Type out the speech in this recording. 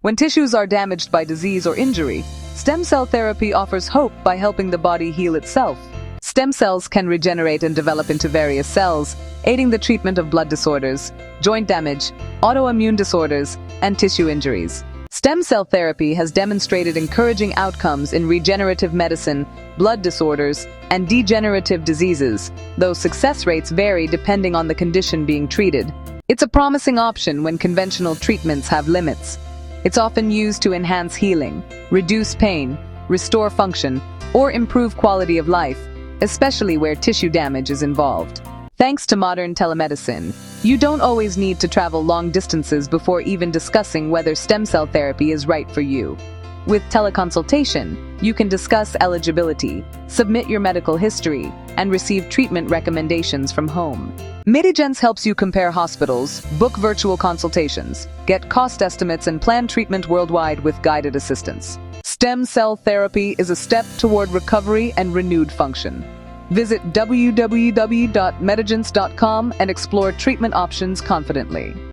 When tissues are damaged by disease or injury, stem cell therapy offers hope by helping the body heal itself. Stem cells can regenerate and develop into various cells, aiding the treatment of blood disorders, joint damage, autoimmune disorders, and tissue injuries. Stem cell therapy has demonstrated encouraging outcomes in regenerative medicine, blood disorders, and degenerative diseases, though success rates vary depending on the condition being treated. It's a promising option when conventional treatments have limits. It's often used to enhance healing, reduce pain, restore function, or improve quality of life, especially where tissue damage is involved. Thanks to modern telemedicine, you don't always need to travel long distances before even discussing whether stem cell therapy is right for you. With teleconsultation, you can discuss eligibility, submit your medical history, and receive treatment recommendations from home. MediGence helps you compare hospitals, book virtual consultations, get cost estimates, and plan treatment worldwide with guided assistance. Stem cell therapy is a step toward recovery and renewed function. Visit www.medigence.com and explore treatment options confidently.